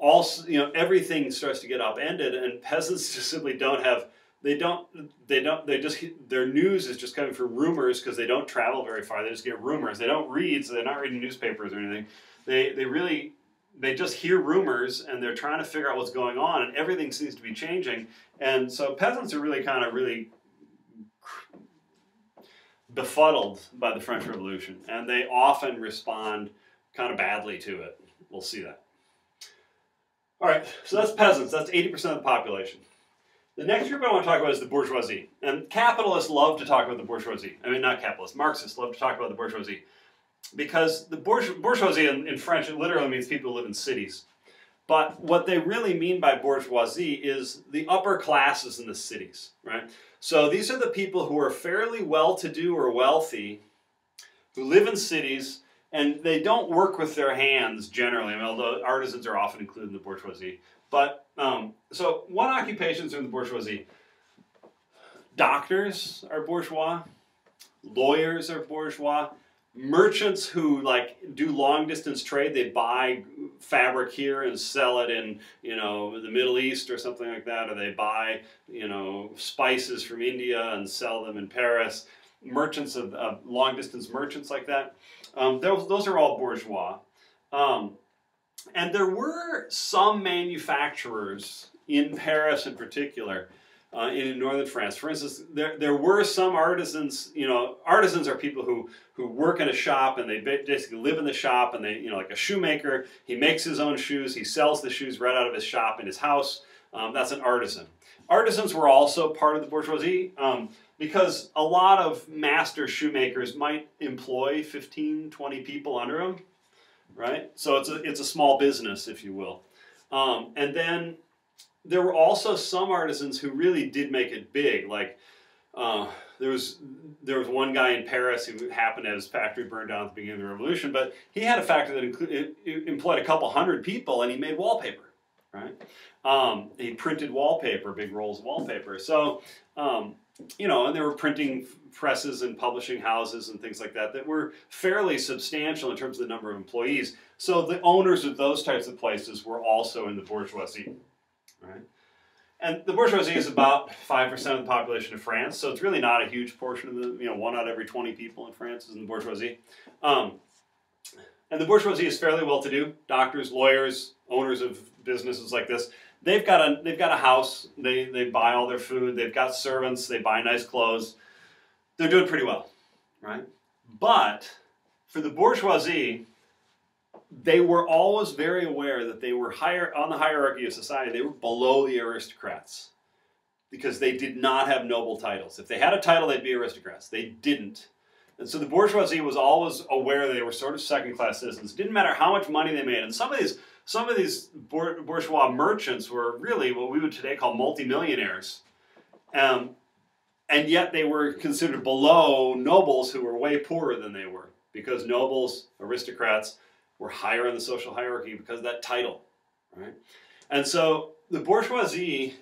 everything starts to get upended, and peasants just simply don't have, their news is just coming from rumors, because they don't travel very far. They just get rumors. They don't read, so they're not reading newspapers or anything. They just hear rumors, and they're trying to figure out what's going on, and everything seems to be changing. And so peasants are really befuddled by the French Revolution, and they often respond kind of badly to it. We'll see that. All right, so that's peasants. That's 80% of the population. The next group I want to talk about is the bourgeoisie. And capitalists love to talk about the bourgeoisie. I mean, not capitalists, Marxists love to talk about the bourgeoisie. Because the bourgeoisie in French, it literally means people who live in cities. But what they really mean by bourgeoisie is the upper classes in the cities, right? So these are the people who are fairly well-to-do or wealthy, who live in cities, and they don't work with their hands generally, although artisans are often included in the bourgeoisie. But, so what occupations are in the bourgeoisie? Doctors are bourgeois. Lawyers are bourgeois. Merchants who do long distance trade, they buy fabric here and sell it in the Middle East or something like that, or they buy spices from India and sell them in Paris. Merchants of long distance merchants like that, those are all bourgeois. And there were some manufacturers in Paris in particular, in northern France. For instance, there were some artisans. Artisans are people who work in a shop, and they basically live in the shop, and they, like a shoemaker, he makes his own shoes, he sells the shoes right out of his shop in his house. That's an artisan. Artisans were also part of the bourgeoisie, because a lot of master shoemakers might employ 15, 20 people under them, right? So it's a small business, if you will. And then there were also some artisans who really did make it big. There was one guy in Paris who happened to have his factory burned down at the beginning of the revolution, but he had a factory that employed a couple hundred people, and he made wallpaper, right? He printed wallpaper, big rolls of wallpaper. So, and there were printing presses and publishing houses and things like that were fairly substantial in terms of the number of employees. So the owners of those types of places were also in the bourgeoisie, right? And the bourgeoisie is about 5% of the population of France, so it's really not a huge portion of the, 1 out of every 20 people in France is in the bourgeoisie. And the bourgeoisie is fairly well-to-do. Doctors, lawyers, owners of businesses like this. They've got a house. They buy all their food. They've got servants. They buy nice clothes. They're doing pretty well, right? But for the bourgeoisie, they were always very aware that they were higher on the hierarchy of society. They were below the aristocrats because they did not have noble titles. If they had a title, they'd be aristocrats. They didn't. And so the bourgeoisie was always aware they were sort of second-class citizens. It didn't matter how much money they made. And some of these bourgeois merchants were really what we would today call multimillionaires. And yet they were considered below nobles who were way poorer than they were, because nobles, aristocrats, were higher in the social hierarchy because of that title, right? And so the bourgeoisie,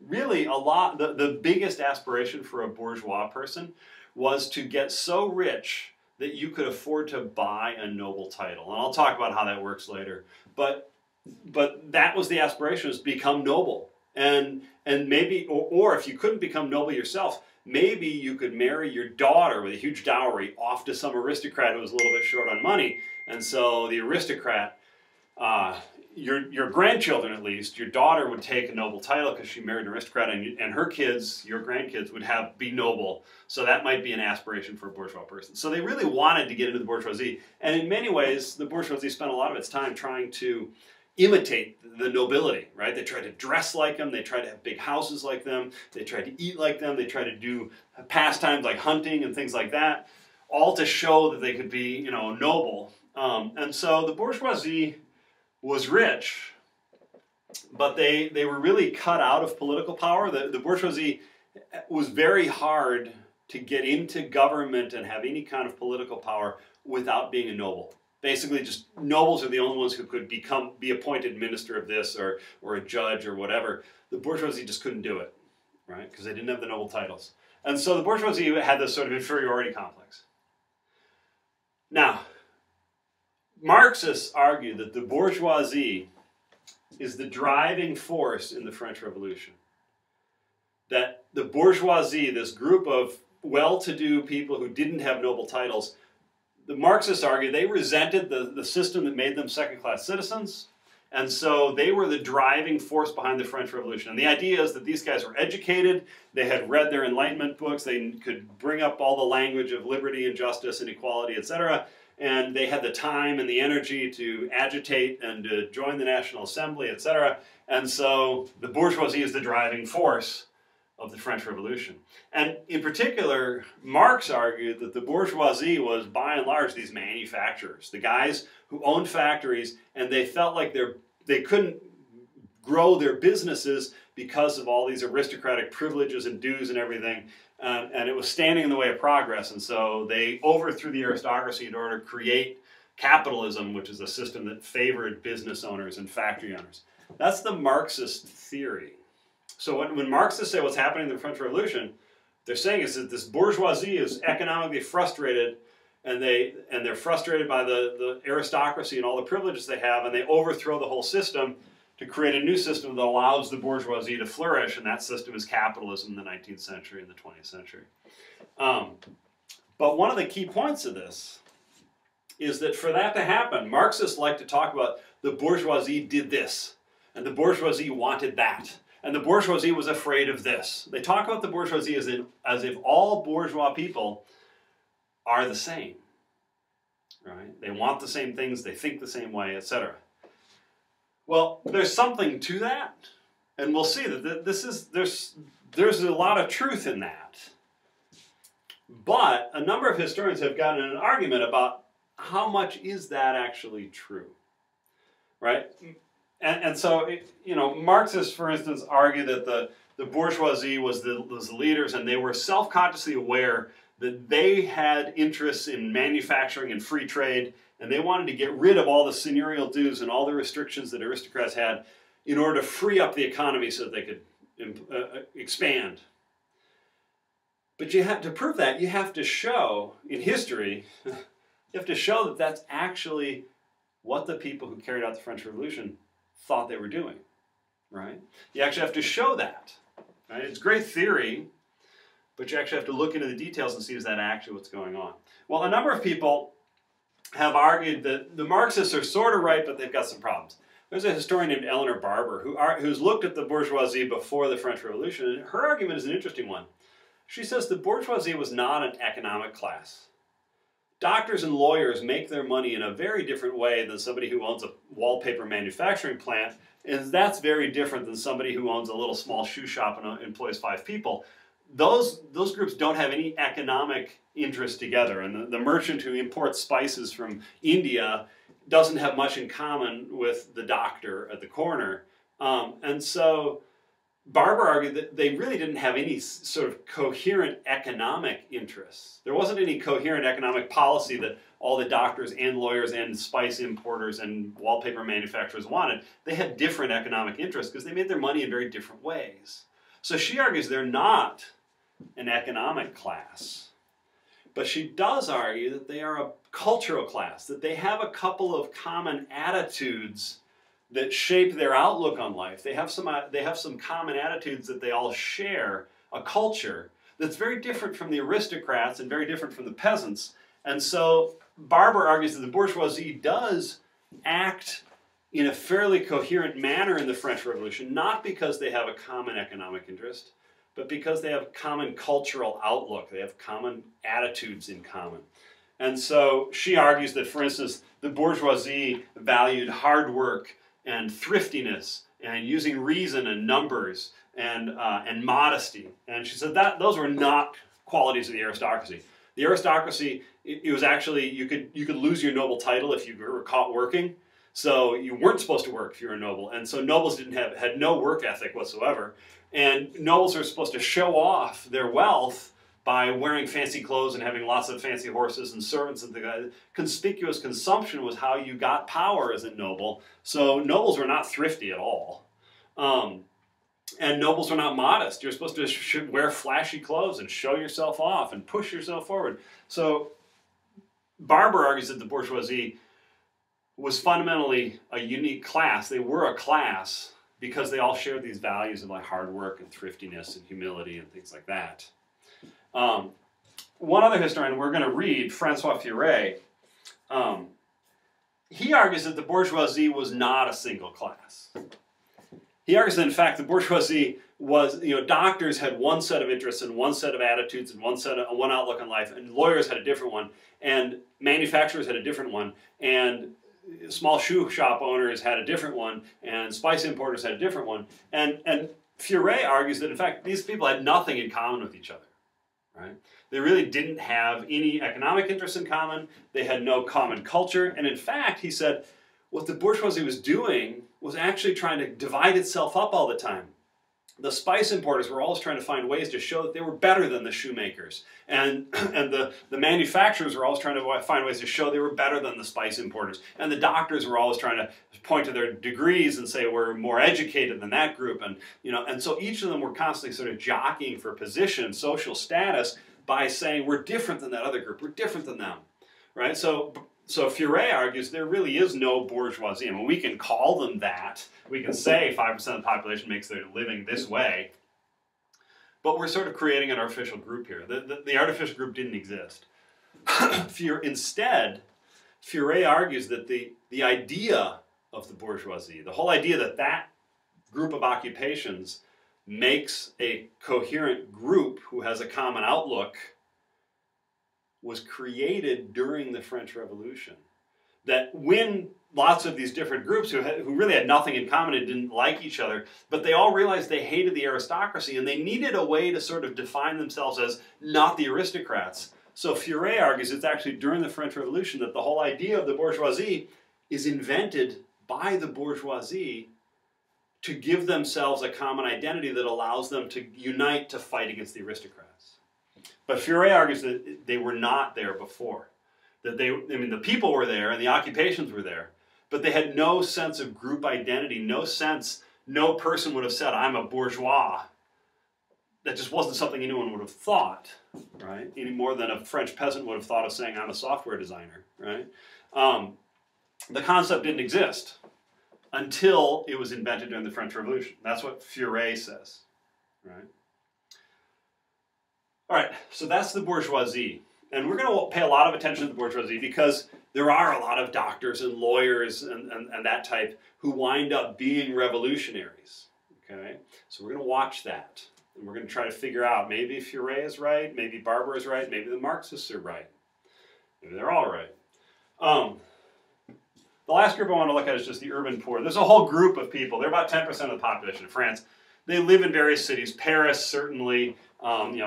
really the biggest aspiration for a bourgeois person was to get so rich that you could afford to buy a noble title. And I'll talk about how that works later. But that was the aspiration, was become noble. And maybe, or if you couldn't become noble yourself, maybe you could marry your daughter with a huge dowry off to some aristocrat who was a little bit short on money. And so the aristocrat, your grandchildren at least, your daughter would take a noble title because she married an aristocrat, and her kids, your grandkids, would be noble. So that might be an aspiration for a bourgeois person. So they really wanted to get into the bourgeoisie. And in many ways, the bourgeoisie spent a lot of its time trying to imitate the nobility, right? They tried to dress like them. They tried to have big houses like them. They tried to eat like them. They tried to do pastimes like hunting and things like that. all to show that they could be, noble. And so the bourgeoisie was rich, but they were really cut out of political power. The bourgeoisie was very hard to get into government and have any kind of political power without being a noble. Basically, just nobles are the only ones who could be appointed minister of this or a judge or whatever. The bourgeoisie just couldn't do it, right? Because they didn't have the noble titles. And so the bourgeoisie had this sort of inferiority complex. Now, Marxists argue that the bourgeoisie is the driving force in the French Revolution. That the bourgeoisie, this group of well-to-do people who didn't have noble titles, the Marxists argue they resented the system that made them second-class citizens, and so they were the driving force behind the French Revolution. And the idea is that these guys were educated, they had read their Enlightenment books, they could bring up all the language of liberty and justice and equality, etc., and they had the time and the energy to agitate and to join the National Assembly, etc. And so the bourgeoisie is the driving force of the French Revolution. And in particular, Marx argued that the bourgeoisie was by and large these manufacturers, the guys who owned factories, and they felt like they couldn't grow their businesses because of all these aristocratic privileges and dues and everything, and it was standing in the way of progress, and so they overthrew the aristocracy in order to create capitalism, which is a system that favored business owners and factory owners. That's the Marxist theory. So when Marxists say what's happening in the French Revolution, they're saying is that this bourgeoisie is economically frustrated, and they're frustrated by the aristocracy and all the privileges they have, and they overthrow the whole system to create a new system that allows the bourgeoisie to flourish, and that system is capitalism in the 19th century and the 20th century. But one of the key points of this is that for that to happen, Marxists like to talk about the bourgeoisie did this, and the bourgeoisie wanted that. And the bourgeoisie was afraid of this. They talk about the bourgeoisie as if all bourgeois people are the same, right? They want the same things, they think the same way, etc. Well, there's something to that, and we'll see that there's a lot of truth in that. But a number of historians have gotten in an argument about how much is that actually true, right? And so, Marxists, for instance, argue that the bourgeoisie was the leaders, and they were self-consciously aware that they had interests in manufacturing and free trade, and they wanted to get rid of all the seigneurial dues and all the restrictions that aristocrats had in order to free up the economy so that they could expand. But to prove that, you have to show, in history, you have to show that that's actually what the people who carried out the French Revolution thought they were doing, right? You actually have to show that, right? It's great theory, but you actually have to look into the details and see is that actually what's going on. Well, a number of people have argued that the Marxists are sort of right, but they've got some problems. There's a historian named Eleanor Barber who's looked at the bourgeoisie before the French Revolution, and her argument is an interesting one. She says the bourgeoisie was not an economic class. Doctors and lawyers make their money in a very different way than somebody who owns a wallpaper manufacturing plant, and that's very different than somebody who owns a little small shoe shop and employs 5 people. Those groups don't have any economic interest together, and the merchant who imports spices from India doesn't have much in common with the doctor at the corner. And so Barber argued that they really didn't have any sort of coherent economic interests. There wasn't any coherent economic policy that all the doctors and lawyers and spice importers and wallpaper manufacturers wanted. They had different economic interests because they made their money in very different ways. So she argues they're not an economic class. But she does argue that they are a cultural class, that they have a couple of common attitudes that shape their outlook on life. They have some common attitudes that they all share, a culture that's very different from the aristocrats and very different from the peasants. And so Barber argues that the bourgeoisie does act in a fairly coherent manner in the French Revolution, not because they have a common economic interest, but because they have common cultural outlook. They have common attitudes in common. And so she argues that, for instance, the bourgeoisie valued hard work and thriftiness and using reason and numbers and modesty. And she said that those were not qualities of the aristocracy. The aristocracy it was actually, you could lose your noble title if you were caught working. So you weren't supposed to work if you were a noble. And so nobles had no work ethic whatsoever. And nobles are supposed to show off their wealth by wearing fancy clothes and having lots of fancy horses and servants and things like that. Conspicuous consumption was how you got power as a noble. So nobles were not thrifty at all. And nobles were not modest. You're supposed to wear flashy clothes and show yourself off and push yourself forward. So Barber argues that the bourgeoisie was fundamentally a unique class. They were a class because they all shared these values of like hard work and thriftiness and humility and things like that. One other historian we're going to read, Francois Furet, he argues that the bourgeoisie was not a single class. He argues that, in fact, the bourgeoisie was, doctors had one set of interests and one set of attitudes and one outlook on life, and lawyers had a different one, and manufacturers had a different one, and small shoe shop owners had a different one, and spice importers had a different one. And Furet argues that, in fact, these people had nothing in common with each other. Right? They really didn't have any economic interests in common. They had no common culture. And in fact, he said, what the bourgeoisie was doing was actually trying to divide itself up all the time. The spice importers were always trying to find ways to show that they were better than the shoemakers. And the manufacturers were always trying to find ways to show they were better than the spice importers. And the doctors were always trying to point to their degrees and say we're more educated than that group. And so each of them were constantly sort of jockeying for position, social status, by saying we're different than that other group, we're different than them. Right? So Furet argues there really is no bourgeoisie. I mean, we can call them that. We can say 5% of the population makes their living this way. But we're sort of creating an artificial group here. The artificial group didn't exist. Instead, Furet argues that the idea of the bourgeoisie, the whole idea that that group of occupations makes a coherent group who has a common outlook, was created during the French Revolution. That when lots of these different groups who really had nothing in common and didn't like each other, but they all realized they hated the aristocracy and they needed a way to sort of define themselves as not the aristocrats. So Furet argues it's actually during the French Revolution that the whole idea of the bourgeoisie is invented by the bourgeoisie to give themselves a common identity that allows them to unite to fight against the aristocrats. But Furet argues that they were not there before. That the people were there and the occupations were there, but they had no sense of group identity, no person would have said, I'm a bourgeois. That just wasn't something anyone would have thought, right? Any more than a French peasant would have thought of saying, I'm a software designer, right? The concept didn't exist until it was invented during the French Revolution. That's what Furet says, right? All right, so that's the bourgeoisie. And we're going to pay a lot of attention to the bourgeoisie because there are a lot of doctors and lawyers and that type who wind up being revolutionaries, okay? So we're going to watch that. And we're going to try to figure out, maybe Furet is right, maybe Barber is right, maybe the Marxists are right. Maybe they're all right. The last group I want to look at is just the urban poor. There's a whole group of people. They're about 10% of the population of France. They live in various cities. Paris, certainly.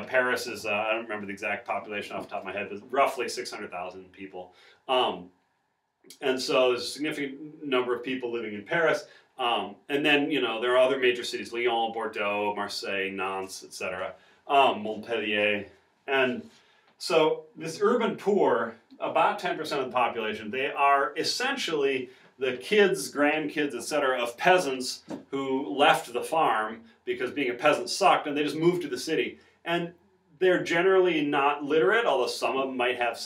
Paris is, I don't remember the exact population off the top of my head, but roughly 600,000 people. And so there's a significant number of people living in Paris. And then, there are other major cities, Lyon, Bordeaux, Marseille, Nantes, etc., Montpellier. And so this urban poor, about 10% of the population, they are essentially the kids, grandkids, etc., of peasants who left the farm because being a peasant sucked, and they just moved to the city. And they're generally not literate, although some of them might have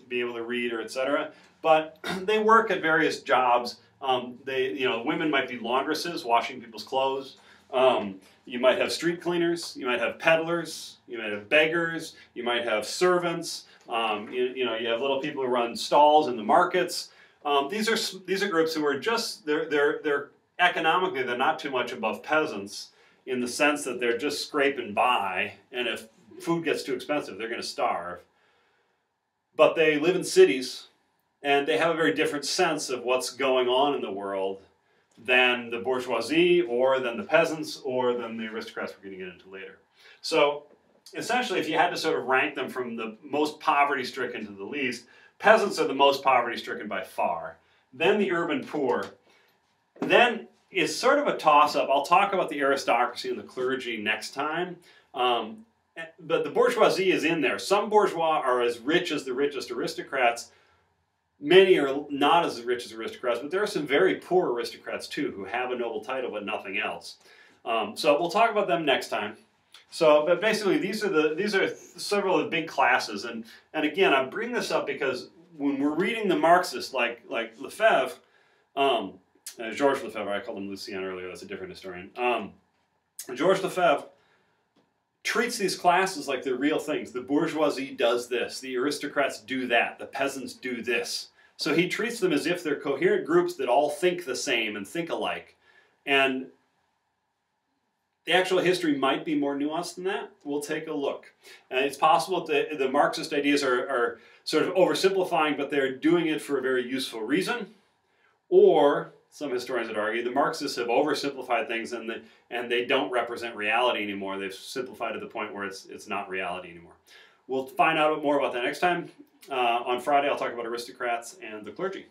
be able to read or etc. But they work at various jobs. Women might be laundresses, washing people's clothes. You might have street cleaners. You might have peddlers. You might have beggars. You might have servants. You have little people who run stalls in the markets. These are groups who are just they're economically they're not too much above peasants in the sense that they're just scraping by, and if food gets too expensive, they're going to starve. But they live in cities, and they have a very different sense of what's going on in the world than the bourgeoisie, or than the peasants, or than the aristocrats we're going to get into later. So essentially, if you had to sort of rank them from the most poverty-stricken to the least, peasants are the most poverty-stricken by far. Then the urban poor. Then it's sort of a toss-up. I'll talk about the aristocracy and the clergy next time. But the bourgeoisie is in there. Some bourgeois are as rich as the richest aristocrats. Many are not as rich as aristocrats, but there are some very poor aristocrats too who have a noble title but nothing else. So we'll talk about them next time. So, but basically, these are several of the big classes, and again, I bring this up because when we're reading the Marxists, like Lefebvre, Georges Lefebvre, I called him Lucien earlier. That's a different historian. Georges Lefebvre treats these classes like they're real things. The bourgeoisie does this, the aristocrats do that, the peasants do this. So he treats them as if they're coherent groups that all think the same and think alike. And the actual history might be more nuanced than that. We'll take a look. And it's possible that the Marxist ideas are sort of oversimplifying, but they're doing it for a very useful reason. Or, some historians would argue, the Marxists have oversimplified things and they don't represent reality anymore. They've simplified to the point where it's not reality anymore. We'll find out more about that next time. On Friday, I'll talk about aristocrats and the clergy.